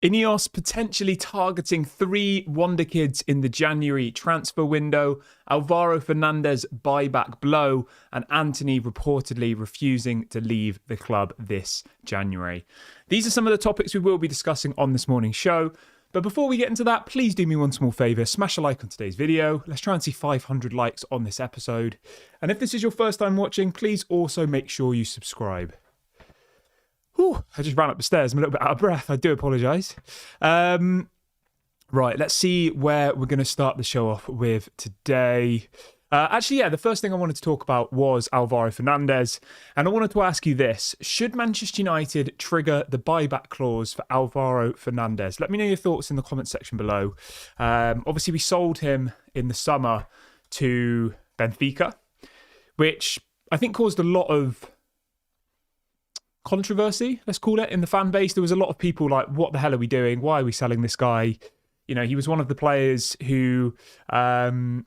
INEOS potentially targeting 3 Wonderkids in the January transfer window, Alvaro Fernandez buyback blow, and Antony reportedly refusing to leave the club this January. These are some of the topics we will be discussing on this morning's show. But before we get into that, please do me one small favour, smash a like on today's video. Let's try and see 500 likes on this episode. And if this is your first time watching, please also make sure you subscribe. Whew, I just ran up the stairs. I'm a little bit out of breath. I do apologise. Right, let's see where we're going to start the show off with today. The first thing I wanted to talk about was Alvaro Fernandez. And I wanted to ask you this. Should Manchester United trigger the buyback clause for Alvaro Fernandez? Let me know your thoughts in the comment section below. Obviously, we sold him in the summer to Benfica, which I think caused a lot of controversy, let's call it, in the fan base. There was a lot of people like, what the hell are we doing? Why are we selling this guy? You know, he was one of the players who had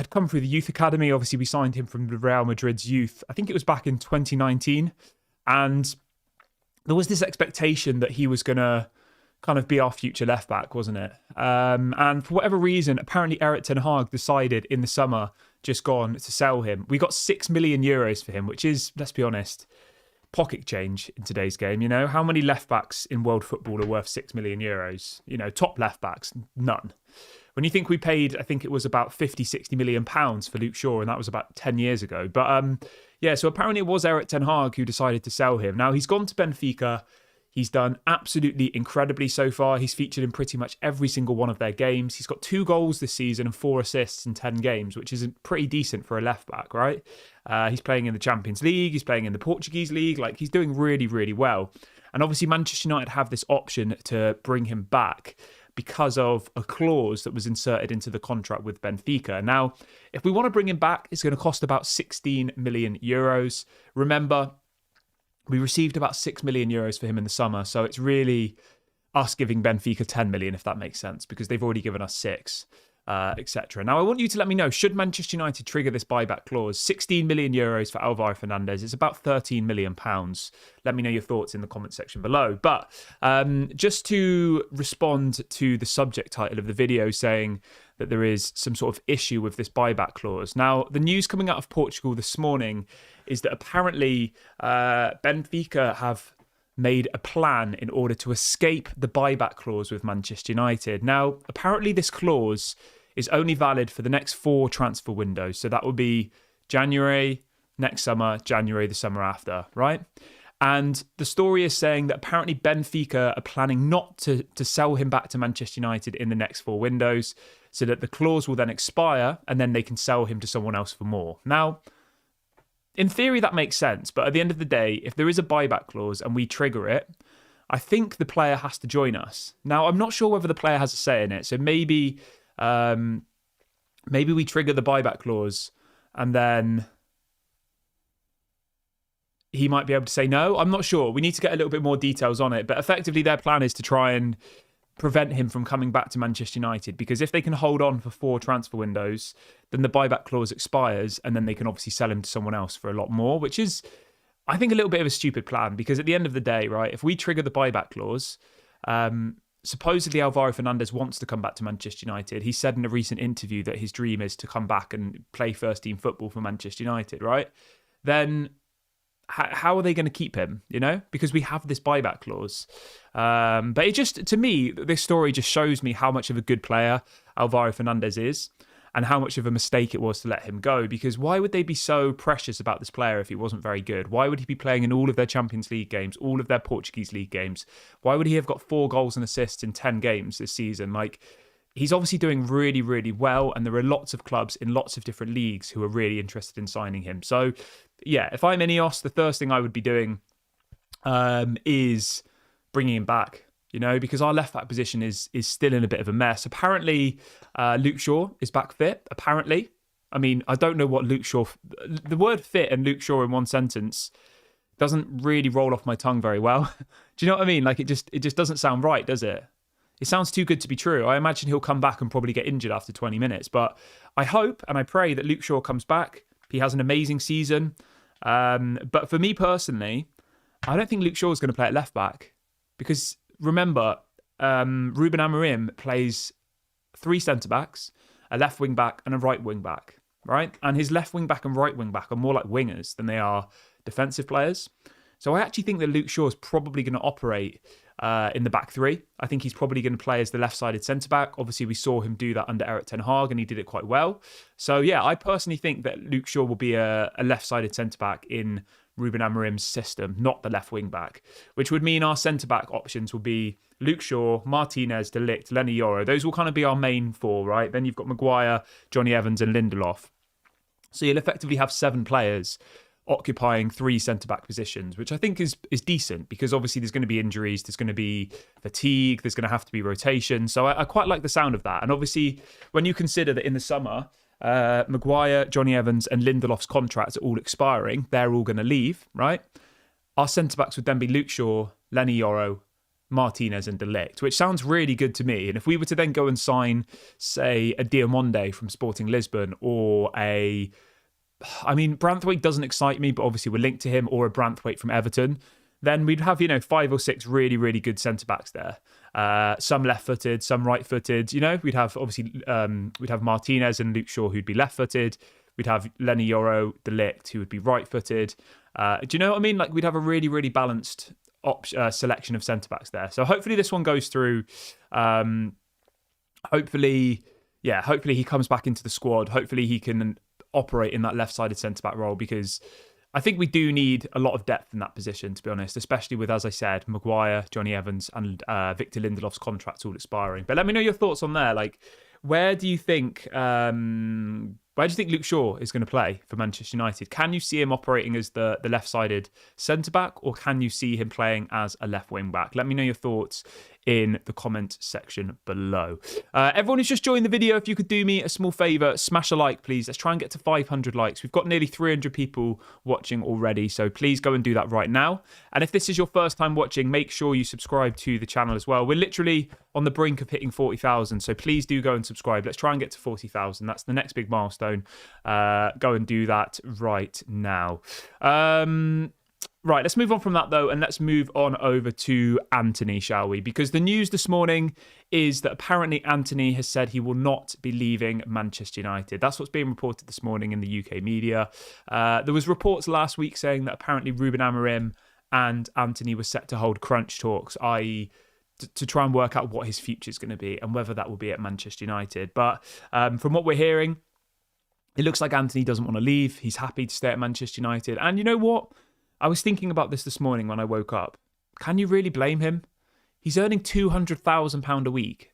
come through the youth academy. Obviously, we signed him from Real Madrid's youth. I think it was back in 2019. And there was this expectation that he was going to kind of be our future left back, wasn't it? And for whatever reason, apparently Erik ten Hag decided in the summer, just gone, to sell him. We got 6 million euros for him, which is, let's be honest, pocket change in today's game. You know, how many left backs in world football are worth 6 million euros? You know, top left backs, none. When you think we paid, I think it was about 50-60 million pounds for Luke Shaw, and that was about 10 years ago. But so apparently it was Erik ten Hag who decided to sell him. Now he's gone to Benfica. He's done absolutely incredibly so far. He's featured in pretty much every single one of their games. He's got 2 goals this season and 4 assists in 10 games, which is pretty decent for a left back, right? He's playing in the Champions League. He's playing in the Portuguese League. Like, he's doing really, really well. And obviously Manchester United have this option to bring him back because of a clause that was inserted into the contract with Benfica. Now, if we want to bring him back, it's going to cost about 16 million euros. Remember, we received about 6 million euros for him in the summer, so it's really us giving Benfica 10 million, if that makes sense, because they've already given us 6, etc. Now, I want you to let me know, should Manchester United trigger this buyback clause? 16 million euros for Alvaro Fernandez. It's about 13 million pounds. Let me know your thoughts in the comment section below. But just to respond to the subject title of the video saying that there is some sort of issue with this buyback clause. Now, the news coming out of Portugal this morning is that apparently Benfica have made a plan in order to escape the buyback clause with Manchester United. Now, apparently this clause is only valid for the next 4 transfer windows. So that will be January, next summer, January, the summer after, right? And the story is saying that apparently Benfica are planning not to sell him back to Manchester United in the next 4 windows, so that the clause will then expire and then they can sell him to someone else for more. Now, in theory, that makes sense. But at the end of the day, if there is a buyback clause and we trigger it, I think the player has to join us. Now, I'm not sure whether the player has a say in it. So maybe we trigger the buyback clause and then he might be able to say no. I'm not sure. We need to get a little bit more details on it. But effectively, their plan is to try and prevent him from coming back to Manchester United, because if they can hold on for 4 transfer windows, then the buyback clause expires and then they can obviously sell him to someone else for a lot more, which is, I think, a little bit of a stupid plan, because at the end of the day, right, if we trigger the buyback clause, supposedly Alvaro Fernandez wants to come back to Manchester United. He said in a recent interview that his dream is to come back and play first team football for Manchester United, right? Then how are they going to keep him, you know? Because we have this buyback clause. But it just, to me, this story just shows me how much of a good player Alvaro Fernandez is and how much of a mistake it was to let him go. Because why would they be so precious about this player if he wasn't very good? Why would he be playing in all of their Champions League games, all of their Portuguese League games? Why would he have got 4 goals and assists in 10 games this season? Like, he's obviously doing really, really well, and there are lots of clubs in lots of different leagues who are really interested in signing him. So, yeah, if I'm INEOS, the first thing I would be doing is bringing him back, you know, because our left-back position is still in a bit of a mess. Apparently, Luke Shaw is back fit, apparently. I mean, I don't know what Luke Shaw... The word fit and Luke Shaw in one sentence doesn't really roll off my tongue very well. Do you know what I mean? Like, it just doesn't sound right, does it? It sounds too good to be true. I imagine he'll come back and probably get injured after 20 minutes. But I hope and I pray that Luke Shaw comes back. He has an amazing season. But for me personally, I don't think Luke Shaw is going to play at left back. Because remember, Ruben Amorim plays 3 centre-backs, a left wing-back and a right wing-back, right? And his left wing-back and right wing-back are more like wingers than they are defensive players. So I actually think that Luke Shaw is probably going to operate in the back 3. I think he's probably going to play as the left-sided centre-back. Obviously, we saw him do that under Erik ten Hag, and he did it quite well. So yeah, I personally think that Luke Shaw will be a left-sided centre-back in Ruben Amorim's system, not the left wing-back, which would mean our centre-back options will be Luke Shaw, Martinez, De Ligt, Lenny Yoro. Those will kind of be our main 4, right? Then you've got Maguire, Johnny Evans and Lindelof. So you'll effectively have 7 players occupying 3 centre-back positions, which I think is decent, because obviously there's going to be injuries, there's going to be fatigue, there's going to have to be rotation. So I quite like the sound of that. And obviously, when you consider that in the summer, Maguire, Johnny Evans and Lindelof's contracts are all expiring, they're all going to leave, right? Our centre-backs would then be Luke Shaw, Lenny Yoro, Martinez and De Ligt, which sounds really good to me. And if we were to then go and sign, say, a Diamonde from Sporting Lisbon, or Branthwaite doesn't excite me, but obviously we're linked to him, or a Branthwaite from Everton, then we'd have, 5 or 6 really, really good centre-backs there. Some left-footed, some right-footed. We'd have, obviously, we'd have Martinez and Luke Shaw, who'd be left-footed. We'd have Lenny Yoro, De Ligt, who would be right-footed. Do you know what I mean? Like, we'd have a really, really balanced selection of centre-backs there. So hopefully this one goes through. Hopefully he comes back into the squad. Hopefully he can operate in that left-sided centre-back role, because I think we do need a lot of depth in that position, to be honest, especially with, as I said, Maguire, Johnny Evans and Victor Lindelof's contracts all expiring. But let me know your thoughts on there. Like, where do you think Luke Shaw is going to play for Manchester United? Can you see him operating as the left-sided centre-back, or can you see him playing as a left wing-back? Let me know your thoughts in the comment section below. Everyone who's just joined the video, if you could do me a small favour, smash a like, please. Let's try and get to 500 likes. We've got nearly 300 people watching already, so please go and do that right now. And if this is your first time watching, make sure you subscribe to the channel as well. We're literally on the brink of hitting 40,000, so please do go and subscribe. Let's try and get to 40,000. That's the next big milestone. Go and do that right now. Right, let's move on from that, though, and let's move on over to Antony, shall we? Because the news this morning is that apparently Antony has said he will not be leaving Manchester United. That's what's being reported this morning in the UK media. There was reports last week saying that apparently Ruben Amorim and Antony were set to hold crunch talks, i.e., to try and work out what his future is going to be and whether that will be at Manchester United. But from what we're hearing, it looks like Antony doesn't want to leave. He's happy to stay at Manchester United. And you know what? I was thinking about this morning when I woke up. Can you really blame him? He's earning £200,000 a week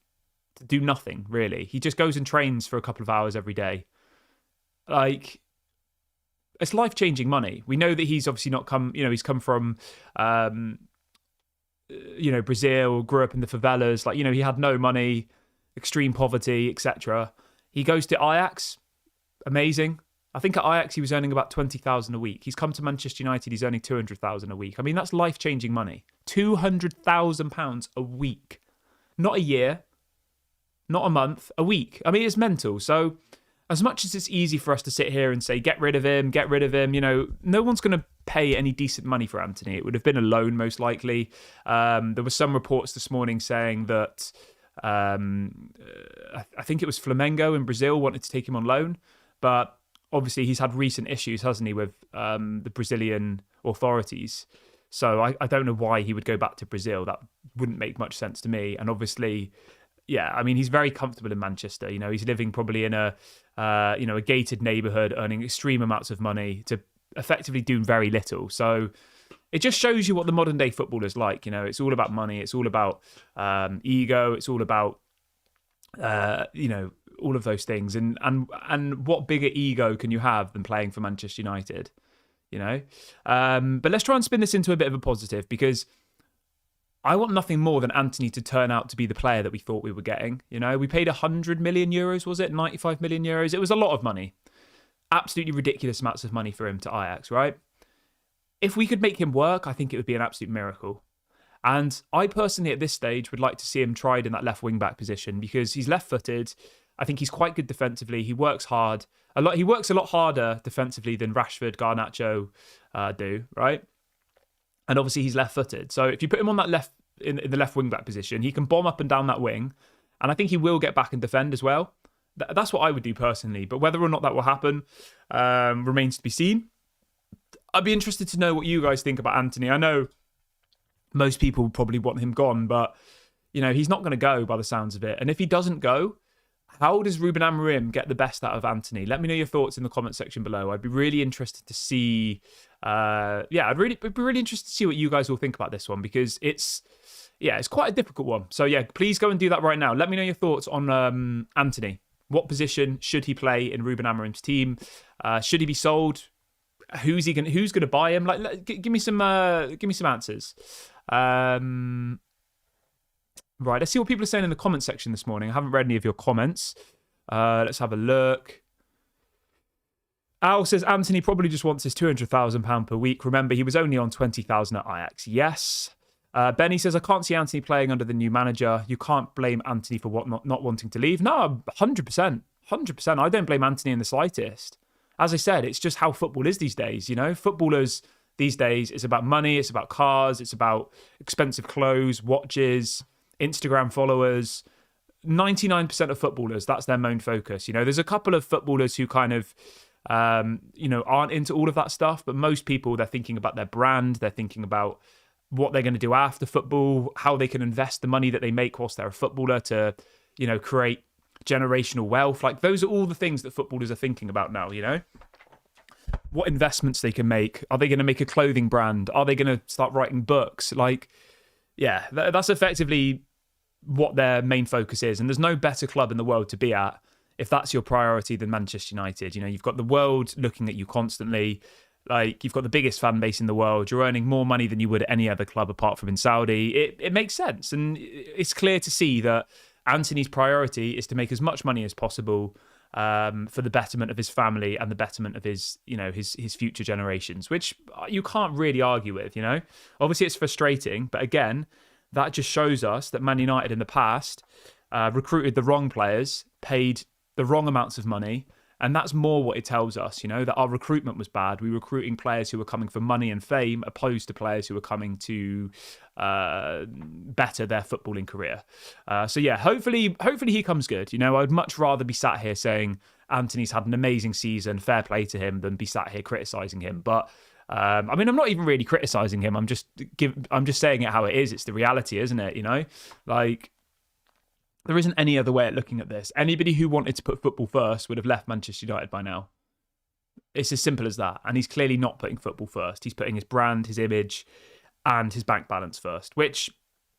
to do nothing, really. He just goes and trains for a couple of hours every day. Like, it's life-changing money. We know that he's obviously not come, he's come from, Brazil, grew up in the favelas. Like, he had no money, extreme poverty, etc. He goes to Ajax. Amazing. I think at Ajax he was earning about 20,000 a week. He's come to Manchester United, he's earning 200,000 a week. I mean, that's life-changing money. £200,000 a week. Not a year, not a month, a week. I mean, it's mental. So as much as it's easy for us to sit here and say, get rid of him, no one's going to pay any decent money for Antony. It would have been a loan, most likely. There were some reports this morning saying that I think it was Flamengo in Brazil wanted to take him on loan, but obviously he's had recent issues, hasn't he, with the Brazilian authorities. So I don't know why he would go back to Brazil. That wouldn't make much sense to me. And obviously, yeah, I mean, he's very comfortable in Manchester. He's living probably in a gated neighbourhood, earning extreme amounts of money to effectively do very little. So it just shows you what the modern day football is like. It's all about money. It's all about ego. It's all about, all of those things. And what bigger ego can you have than playing for Manchester United? But let's try and spin this into a bit of a positive, because I want nothing more than Antony to turn out to be the player that we thought we were getting. We paid 100 million euros, was it? 95 million euros. It was a lot of money. Absolutely ridiculous amounts of money for him to Ajax, right? If we could make him work, I think it would be an absolute miracle. And I personally, at this stage, would like to see him tried in that left wing-back position, because he's left-footed. I think he's quite good defensively. He works hard. He works a lot harder defensively than Rashford, Garnacho do, right? And obviously he's left-footed. So if you put him on that left in the left wing back position. He can bomb up and down that wing, and I think he will get back and defend as well. That's what I would do personally, but whether or not that will happen remains to be seen. I'd be interested to know what you guys think about Antony. I know most people probably want him gone, but he's not going to go by the sounds of it. And if he doesn't go, how does Ruben Amorim get the best out of Antony? Let me know your thoughts in the comment section below. I'd be really interested to see. I'd be really interested to see what you guys will think about this one, because it's quite a difficult one. So please go and do that right now. Let me know your thoughts on Antony. What position should he play in Ruben Amorim's team? Should he be sold? Who's going to buy him? Give me some answers. Right, let's see what people are saying in the comment section this morning. I haven't read any of your comments. Let's have a look. Al says Antony probably just wants his £200,000 per week. Remember, he was only on 20,000 at Ajax. Yes. Benny says, I can't see Antony playing under the new manager. You can't blame Antony for not wanting to leave. No, 100%. 100%. I don't blame Antony in the slightest. As I said, it's just how football is these days. Footballers these days, it's about money, it's about cars, it's about expensive clothes, watches, Instagram followers. 99% of footballers, that's their main focus. There's a couple of footballers who kind of, aren't into all of that stuff, but most people, they're thinking about their brand, they're thinking about what they're going to do after football, how they can invest the money that they make whilst they're a footballer to, create generational wealth. Those are all the things that footballers are thinking about now, What investments they can make. Are they going to make a clothing brand? Are they going to start writing books? That's effectively what their main focus is. And there's no better club in the world to be at if that's your priority than Manchester United. You've got the world looking at you constantly. You've got the biggest fan base in the world. You're earning more money than you would at any other club apart from in Saudi. It makes sense. And it's clear to see that Antony's priority is to make as much money as possible for the betterment of his family and the betterment of his future generations, which you can't really argue with, Obviously, it's frustrating, but again, that just shows us that Man United in the past recruited the wrong players, paid the wrong amounts of money, and that's more what it tells us, that our recruitment was bad. We were recruiting players who were coming for money and fame, opposed to players who were coming to better their footballing career. Hopefully he comes good. I'd much rather be sat here saying Antony's had an amazing season, fair play to him, than be sat here criticising him. But I'm not even really criticising him. I'm just saying it how it is. It's the reality, isn't it? There isn't any other way of looking at this. Anybody who wanted to put football first would have left Manchester United by now. It's as simple as that. And he's clearly not putting football first. He's putting his brand, his image, and his bank balance first, which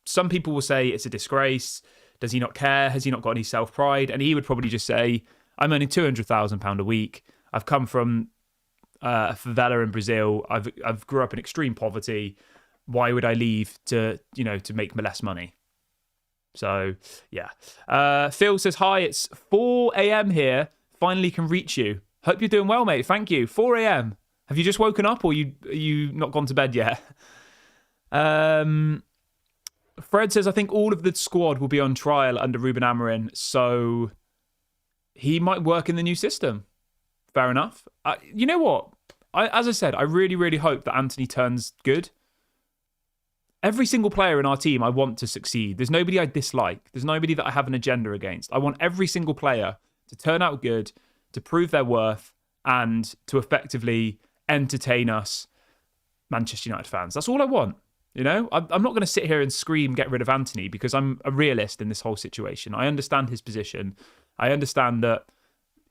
some people will say it's a disgrace. Does he not care? Has he not got any self-pride? And he would probably just say, I'm earning £200,000 a week. I've come from a favela in Brazil. I've grew up in extreme poverty. Why would I leave to make less money? So, Phil says, hi, it's 4 a.m. here. Finally can reach you. Hope you're doing well, mate. Thank you. 4 a.m. Have you just woken up, or you not gone to bed yet? Fred says, I think all of the squad will be on trial under Ruben Amorim, so he might work in the new system. Fair enough. You know what? As I said, I really, really hope that Antony turns good. Every single player in our team I want to succeed. There's nobody I dislike. There's nobody that I have an agenda against. I want every single player to turn out good, to prove their worth, and to effectively entertain us Manchester United fans. That's all I want. I'm not going to sit here and scream, get rid of Antony, because I'm a realist in this whole situation. I understand his position. I understand that,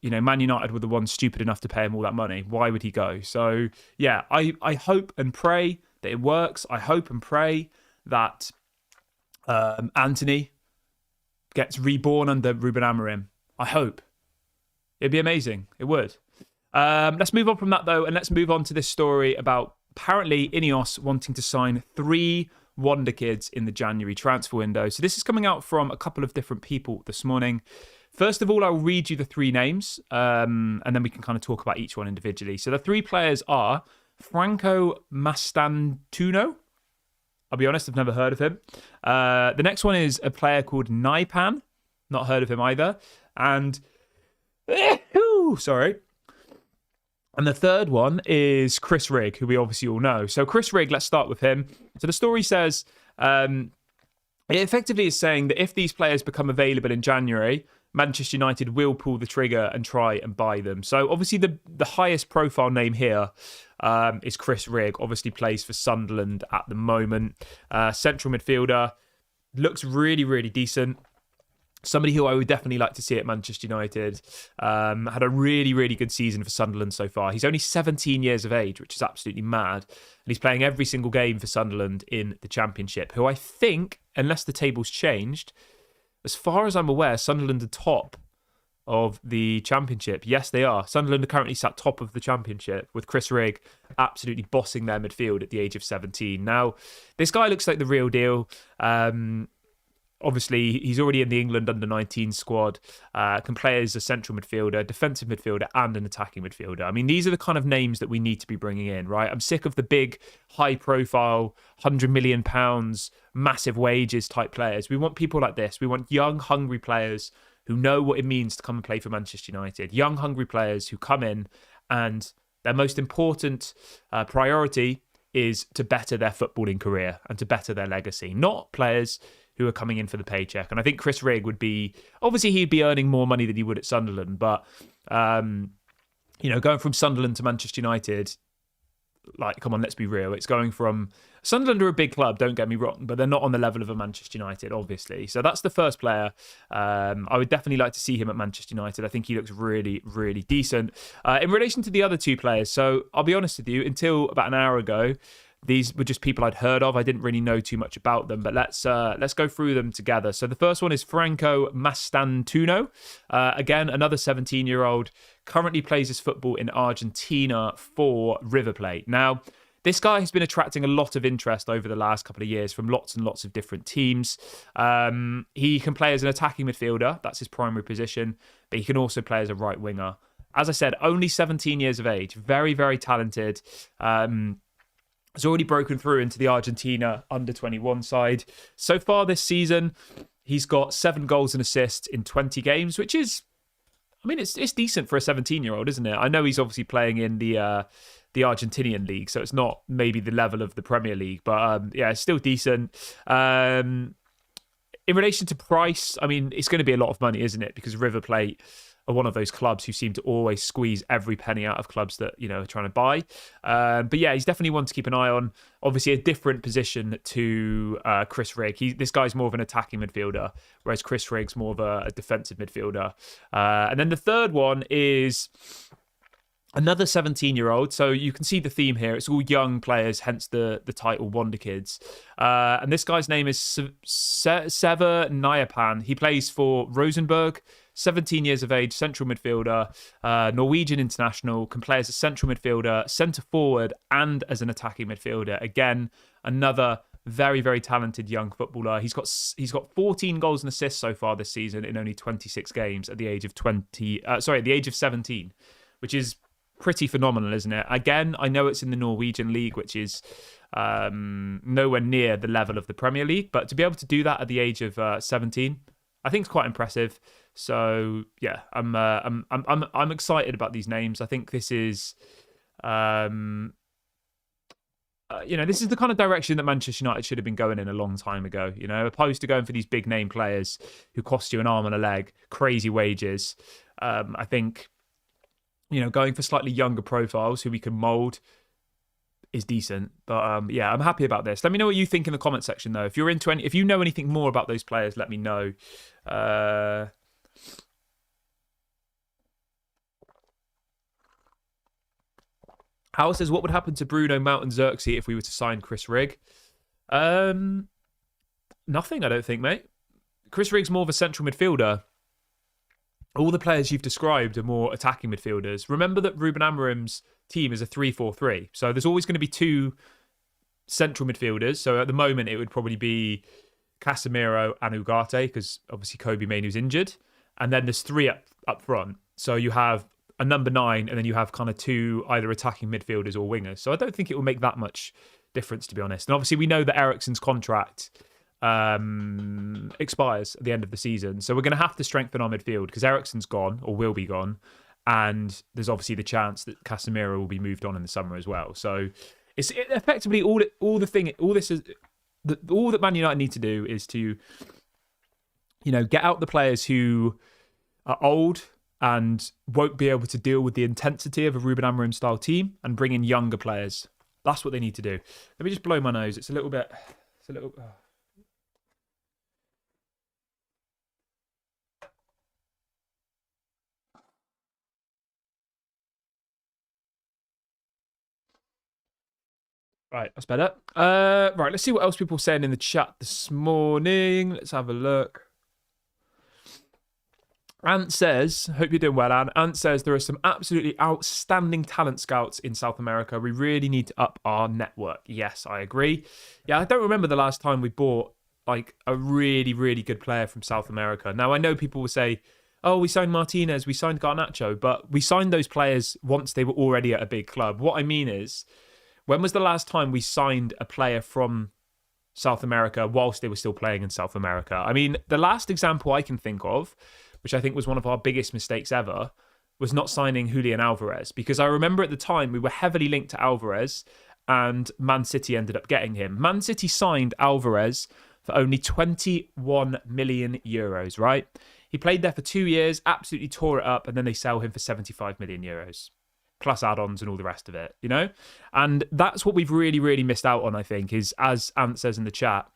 Man United were the ones stupid enough to pay him all that money. Why would he go? So, I hope and pray that it works. I hope and pray that Antony gets reborn under Ruben Amorim. I hope. It'd be amazing. It would. Let's move on from that, though, and let's move on to this story about apparently INEOS wanting to sign 3 Wonderkids in the January transfer window. So this is coming out from a couple of different people this morning. First of all, I'll read you the 3 names, and then we can kind of talk about each one individually. So the 3 players are Franco Mastantuono. I'll be honest, I've never heard of him. The next one is a player called Naipan. Not heard of him either. And sorry. And the third one is Chris Rigg, who we obviously all know. So Chris Rigg, let's start with him. So the story says It effectively is saying that if these players become available in January, Manchester United will pull the trigger and try and buy them. So obviously the highest profile name here is Chris Rigg. Obviously plays for Sunderland at the moment. Central midfielder, looks really, really decent. Somebody who I would definitely like to see at Manchester United. Had a really, really good season for Sunderland so far. He's only 17 years of age, which is absolutely mad. And he's playing every single game for Sunderland in the Championship, who I think, unless the table's changed, as far as I'm aware, Sunderland are top of the Championship. Yes, they are. Sunderland are currently sat top of the Championship with Chris Rigg absolutely bossing their midfield at the age of 17. Now, this guy looks like the real deal. Obviously, he's already in the England under-19 squad, can play as a central midfielder, defensive midfielder, and an attacking midfielder. I mean, these are the kind of names that we need to be bringing in, right? I'm sick of the big, high-profile, £100 million, massive wages type players. We want people like this. We want young, hungry players who know what it means to come and play for Manchester United. Young, hungry players who come in and their most important priority is to better their footballing career and to better their legacy, not players who are coming in for the paycheck. And I think Chris Rigg would be, obviously he'd be earning more money than he would at Sunderland, but, going from Sunderland to Manchester United, like, come on, let's be real. It's going from, Sunderland are a big club, don't get me wrong, but they're not on the level of a Manchester United, obviously. So that's the first player. I would definitely like to see him at Manchester United. I think he looks really, really decent. In relation to the other two players, so I'll be honest with you, until about an hour ago, these were just people I'd heard of. I didn't really know too much about them, but let's go through them together. So the first one is Franco Mastantuono. Again, another 17-year-old, currently plays his football in Argentina for River Plate. Now, this guy has been attracting a lot of interest over the last couple of years from lots and lots of different teams. He can play as an attacking midfielder. That's his primary position, but he can also play as a right winger. As I said, only 17 years of age. Very, very talented. Has already broken through into the Argentina under-21 side. So far this season, he's got 7 goals and assists in 20 games, which is, I mean, it's decent for a 17-year-old, isn't it? I know he's obviously playing in the Argentinian league, so it's not maybe the level of the Premier League, but it's still decent. In relation to price, I mean, it's going to be a lot of money, isn't it? Because River Plate are one of those clubs who seem to always squeeze every penny out of clubs that, are trying to buy. But yeah, he's definitely one to keep an eye on. Obviously, a different position to Chris Rigg. This guy's more of an attacking midfielder, whereas Chris Rigg's more of a defensive midfielder. And then the third one is another 17-year-old. So you can see the theme here. It's all young players, hence the title Wonderkids. And this guy's name is Sever Nyapan. He plays for Rosenborg. 17 years of age, central midfielder, Norwegian international, can play as a central midfielder, centre forward, and as an attacking midfielder. Again, another very, very talented young footballer. He's got 14 goals and assists so far this season in only 26 games at the age of 17, which is pretty phenomenal, isn't it? Again, I know it's in the Norwegian league, which is nowhere near the level of the Premier League, but to be able to do that at the age of 17, I think it's quite impressive. So yeah, I'm excited about these names. I think this is, this is the kind of direction that Manchester United should have been going in a long time ago. Opposed to going for these big name players who cost you an arm and a leg, crazy wages. I think, going for slightly younger profiles who we can mould is decent. But I'm happy about this. Let me know what you think in the comment section, though. If you're into if you know anything more about those players, let me know. Hal says, what would happen to Bruno, Mount and Xerxes if we were to sign Chris Rigg? Nothing, I don't think, mate. Chris Rigg's more of a central midfielder. All the players you've described are more attacking midfielders. Remember that Ruben Amorim's team is a 3-4-3. So there's always going to be 2 central midfielders. So at the moment, it would probably be Casemiro and Ugarte, because obviously Kobe Mainoo's injured. And then there's 3 up front. So you have a number 9, and then you have kind of 2 either attacking midfielders or wingers. So I don't think it will make that much difference, to be honest. And obviously we know that Eriksen's contract expires at the end of the season. So we're going to have to strengthen our midfield because Eriksen's gone or will be gone. And there's obviously the chance that Casemiro will be moved on in the summer as well. So it's effectively all this is all that Man United need to do is to, get out the players who are old and won't be able to deal with the intensity of a Ruben Amorim style team, and bring in younger players. That's what they need to do. Let me just blow my nose. It's a little bit. Right, that's better. Right, let's see what else people are saying in the chat this morning. Let's have a look. Ant says, hope you're doing well, Anne. Ant says, there are some absolutely outstanding talent scouts in South America. We really need to up our network. Yes, I agree. Yeah, I don't remember the last time we bought like a really, really good player from South America. Now, I know people will say, oh, we signed Martinez, we signed Garnacho, but we signed those players once they were already at a big club. What I mean is, when was the last time we signed a player from South America whilst they were still playing in South America? I mean, the last example I can think of, which I think was one of our biggest mistakes ever, was not signing Julian Alvarez. Because I remember at the time we were heavily linked to Alvarez and Man City ended up getting him. Man City signed Alvarez for only 21 million euros, right? He played there for 2 years, absolutely tore it up, and then they sell him for 75 million euros. Plus add-ons and all the rest of it, And that's what we've really, really missed out on, I think, is, as Ant says in the chat,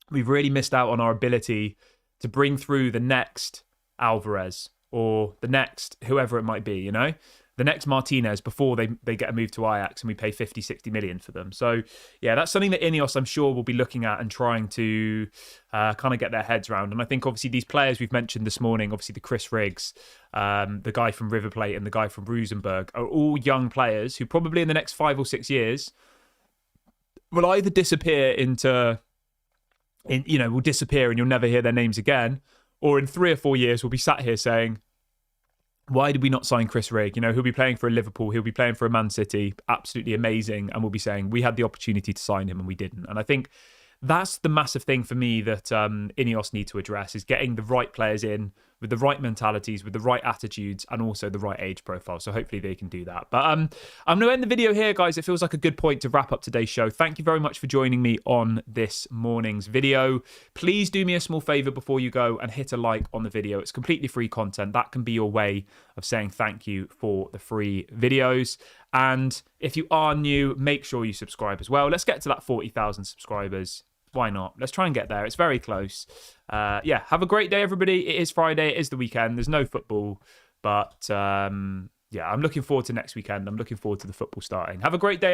we've really missed out on our ability to bring through the next Alvarez or the next whoever it might be, the next Martinez before they get a move to Ajax and we pay 50, 60 million for them. So, yeah, that's something that INEOS, I'm sure, will be looking at and trying to kind of get their heads around. And I think, obviously, these players we've mentioned this morning, obviously the Chris Riggs, the guy from River Plate and the guy from Rosenborg, are all young players who probably in the next 5 or 6 years will either disappear will disappear and you'll never hear their names again, or in 3 or 4 years we'll be sat here saying, why did we not sign Chris Rigg? He'll be playing for a Liverpool, he'll be playing for a Man City, absolutely amazing, and we'll be saying we had the opportunity to sign him and we didn't. And I think that's the massive thing for me that INEOS need to address, is getting the right players in with the right mentalities, with the right attitudes, and also the right age profile. So hopefully they can do that. But I'm going to end the video here, guys. It feels like a good point to wrap up today's show. Thank you very much for joining me on this morning's video. Please do me a small favor before you go and hit a like on the video. It's completely free content. That can be your way of saying thank you for the free videos. And if you are new, make sure you subscribe as well. Let's get to that 40,000 subscribers. Why not? Let's try and get there. It's very close. Have a great day, everybody. It is Friday. It is the weekend. There's no football. But, I'm looking forward to next weekend. I'm looking forward to the football starting. Have a great day, everybody.